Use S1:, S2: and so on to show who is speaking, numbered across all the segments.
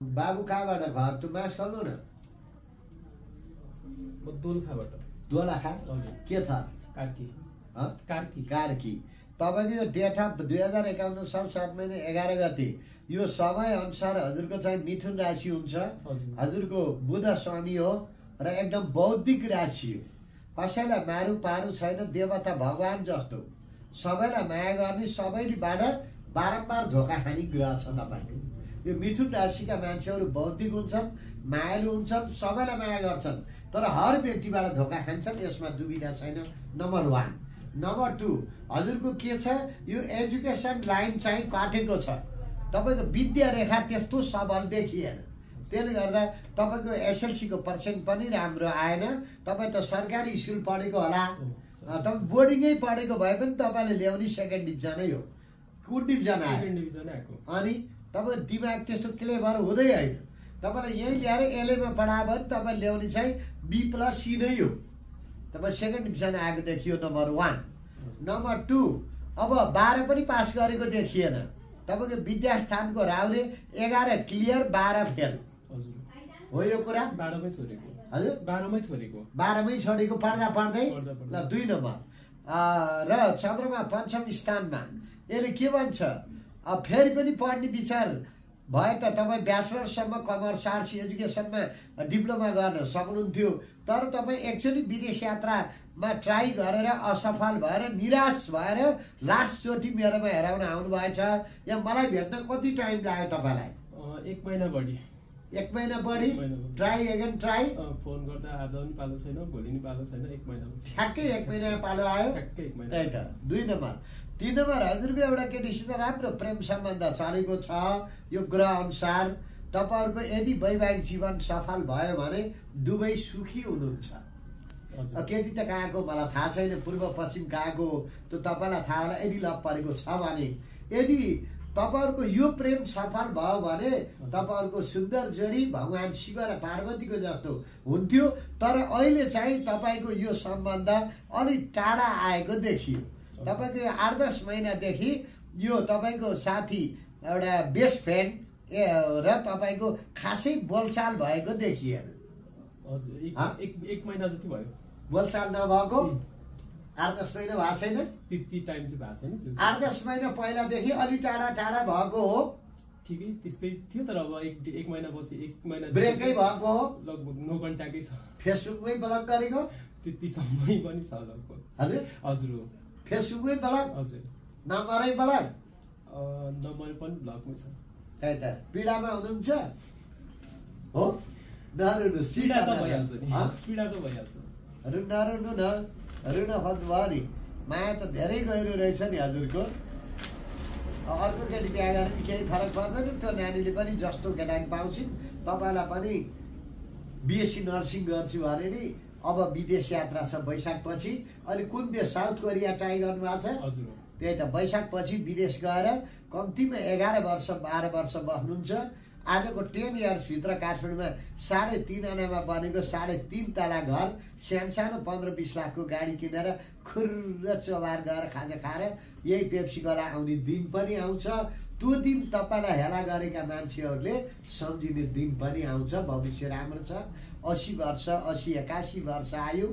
S1: बाबु कहाँबाट घर त मास खानु न
S2: म दोलखाबाट
S1: दोलखा के थ कार्की तपाईको यो डेट अफ 2051 साल 7 महिना 11 गते यो समय अनुसार हजुरको चाहिँ मिथुन राशि हुन्छ। हजुरको बुध स्वामी हो र एकदम बौद्धिक राशि हो। कसैलाई मारु पारु छैन, देवता भगवान जस्तो सबैलाई माया गर्ने, सबैबाट बारम्बार धोका खाने ग्रह छ तपाईको। यो मिथुन राशिका मान्छेहरू बौद्धिक हुन्छन्, मायालु हुन्छन्, सबैलाई माया गर्छन्, तर हर व्यक्तिबाट धोका खान्छन्, यसमा दुविधा छैन। नम्बर 1। नम्बर 2 हजुरको के छ, यो एजुकेसन लाइन चाहिँ काटेको छ। तपाईको विद्या रेखा त्यस्तो सबल देखिएन, त्यसले गर्दा तपाईको एसएलसी को पर्सेन्ट पनि राम्रो आएन। तपाई त सरकारी स्कुल पढेको होला, तपाईँ बोर्डिङै पढेको भए पनि तपाईले ल्याउने सेकेन्ड डिभिजनै हो। कुन डिभिजन आयो? अनि तपाईँ दिमाग त्यस्तो क्लेभर हुँदै होइन। तपाईँलाई यहीँ ल्याएर एलएमा पढायो भने तपाईँ ल्याउने चाहिँ B+ C नै हो। तपाईँ सेकेन्ड डिभिजन आएको देखियो, नम्बर 1। नम्बर 2 अब 12 पनि पास गरेको देखिएन। तपाईँको विद्यास्थानको राहुले 11 क्लियर 12 फेल हो। यो कुरा
S2: 12मै छोडेको।
S1: हजुर 12मै छोडेको पढ्दा पढ्दै। ल 2 नम्बर र चन्द्रमा पञ्चम स्थानमा, यसले के भन्छ, अब फेरि पनि पढ्ने विचार भए त तपाईँ ब्याचलरसम्म कमर्स आर्ट्स एजुकेसनमा डिप्लोमा गर्न सक्नुहुन्थ्यो, तर तपाईँ एक्चुअली विदेश यात्रामा ट्राई गरेर असफल भएर निराश भएर लास्टचोटि मेरोमा हेराउन आउनुभएछ। या मलाई भेट्न कति टाइम लाग्यो तपाईँलाई?
S2: 1 महिना बढी।
S1: 1 महिना बढी ट्राई एगेन ट्राई।
S2: फोन गर्दा आज पनि पालो छैन, भोलि नि पालो छैन, 1 महिना
S1: ठ्याक्कै 1 महिना पालो आयो। त्यही त 2 नम्बर। 3 नम्बर हजुरको एउटा केटीसित राम्रो प्रेम सम्बन्ध चलेको छ। यो ग्रह अनुसार तपाईहरुको यदि वैवाहिक जीवन सफल भयो भने दुवै सुखी हुनुहुन्छ। केटी त कहाँको मलाई थाहा छैन, पूर्व पश्चिम कहाँको त्यो तपाईलाई थाहा होला। यदि लभ परेको छ भने, यदि तपाईहरुको यो प्रेम सफल भयो भने तपाईहरुको सुन्दर जोडी भगवान शिव र पार्वतीको जस्तो हुन्थ्यो। तर अहिले चाहिँ तपाईको यो सम्बन्ध अलि टाढा आएको देखियो। तपाईको यो 8-10 महिनादेखि यो तपाईको साथी एउटा बेस्ट फ्रेन्ड र तपाईको खासै बोलचाल भएको देखिएन।
S2: हजुर 1 महिना जति भयो
S1: बोलचाल नभएको। 8-10 महिना भएको छैन,
S2: त्यति टाइम चाहिँ भएको छैन।
S1: 8-10 महिना पहिलादेखि अलि टाढा टाढा भएको हो।
S2: ठिकै त्यस्तै थियो, तर अब 1 महिना पछि 1 महिना
S1: ब्रेकै भएको हो।
S2: लगभग नो कन्ट्याक्टै छ।
S1: फेसबुकमै ब्लक गरेको
S2: त्यतिसम्मै पनि छ लगभग।
S1: हजुर
S2: हजुर हो,
S1: फेसबुकमै ब्लक।
S2: हजुर
S1: नम्बरै ब्लक,
S2: नम्बर पनि ब्लकमै छ।
S1: त्यही त पीडामा हुनुहुन्छ हो। नरुनु
S2: पीडा त भइहाल्छ नि, पीडा त भइहाल्छ।
S1: नरुनु न, रुन खोज्नु भयो नि। माया त धेरै गहिरो रहेछ नि हजुरको। अर्को केटी बिहा गरेर केही फरक पर्दैन, त्यो नानीले पनि जस्तो केटानी पाउँछिन्। तपाईँलाई पनि BSc नर्सिङ गर्छु भने नि अब विदेश यात्रा छ वैशाख पछि। अनि कुन देश? साउथ कोरिया ट्राई गर्नु भएको छ।
S2: हजुर
S1: त्यही त वैशाख पछि विदेश गएर कम्तीमा 11 वर्ष 12 वर्ष बस्नुहुन्छ। आजको 10 इयर्स भित्र काठमाडौँमा 3.5 आनामा बनेको 3.5 तला घर, सानो 15-20 लाखको गाडी किनेर खुर्र चोबार गएर खाजा खाएर यही पेप्सी कोला आउने दिन पनि आउँछ। त्यो दिन तपाईँलाई हेला गरेका मान्छेहरूले सम्झिने दिन पनि आउँछ। भविष्य राम्रो छ। 80 वर्ष 80-81 वर्ष आयु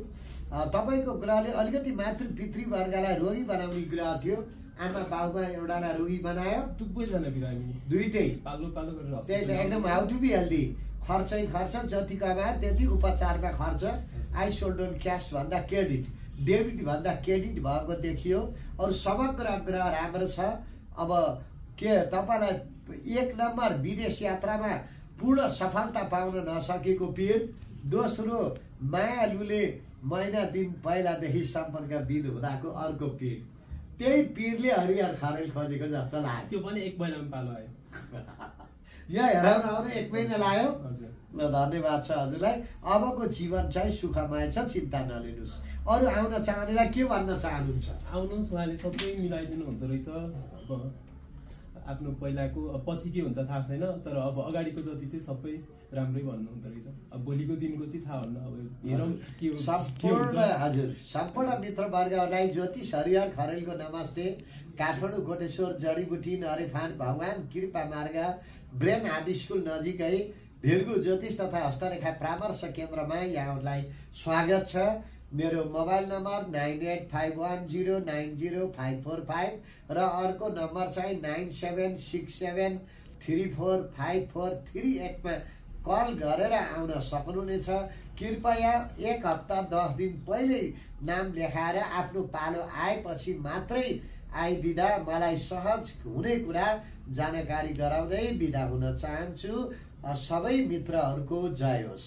S1: तपाईको ग्रहले अलिकति मातृ पितृ वर्गलाई रोगी बनाउने ग्रह थियो। आमा बाबुमा एउटालाई रोगी बनायो,
S2: दुवैजना बिरामी,
S1: दुईटै
S2: पालो गरेर।
S1: त्यही त एकदम हाउ टु बी हेल्दी। खर्चै खर्च, जति कमायो त्यति उपचारका खर्च। आई सोल्ड अन क्यास भन्दा क्रेडिट, डेबिट भन्दा क्रेडिट भएको देखियो। अरू समग्र ग्रह राम्रो छ। अब के तपाईँलाई 1 नम्बर विदेश यात्रामा पूर्ण सफलता पाउन नसकेको पीर। दोस्रो मायालुले महिना दिन पहिलादेखि सम्पर्क बिन हुँदाको अर्को पीर। त्यही पीरले हरिहर खरेल खोजेको जस्तो लाग्यो।
S2: त्यो पनि 1 महिनामा पालो आयो।
S1: यहाँ हेराउन आउन 1 महिना लाग्यो।
S2: हजुर
S1: ल धन्यवाद छ हजुरलाई। अबको जीवन चाहिँ सुखमय छ, चिन्ता नलिनुहोस्। अरू आउन चाहनेलाई के भन्न चाहनुहुन्छ?
S2: आउनुहोस्, उहाँले सबै मिलाइदिनु हुँदो रहेछ। अब आफ्नो पहिलाको पछि के हुन्छ थाहा छैन, तर अब अगाडिको जति चाहिँ सबै राम्रै भन्नुहुँदो रहेछ। अब भोलिको दिनको चाहिँ थाहा हुन्न, अब हेरौँ के हुन्छ।
S1: हजुर, सम्पूर्ण मित्रवर्गहरूलाई ज्योतिष हरिहर खरेलको नमस्ते। काठमाडौँ कोटेश्वर जडीबुटी नरेफान भगवान कृपा मार्ग ब्रेन हार्ट स्कुल नजिकै भिरगु ज्योतिष तथा हस्तरेखा परामर्श केन्द्रमा यहाँहरूलाई स्वागत छ। मेरो मोबाइल नम्बर 9851090545 र अर्को नम्बर चाहिँ 9767345438 मा कल गरेर आउन सक्नुहुनेछ। कृपया 1 हप्ता 10 दिन पहिले नाम लेखाएर आफ्नो पालो आएपछि मात्रै आइदिँदा मलाई सहज हुने कुरा जानकारी गराउँदै बिदा हुन चाहन्छु। सबै मित्रहरूको जय होस्।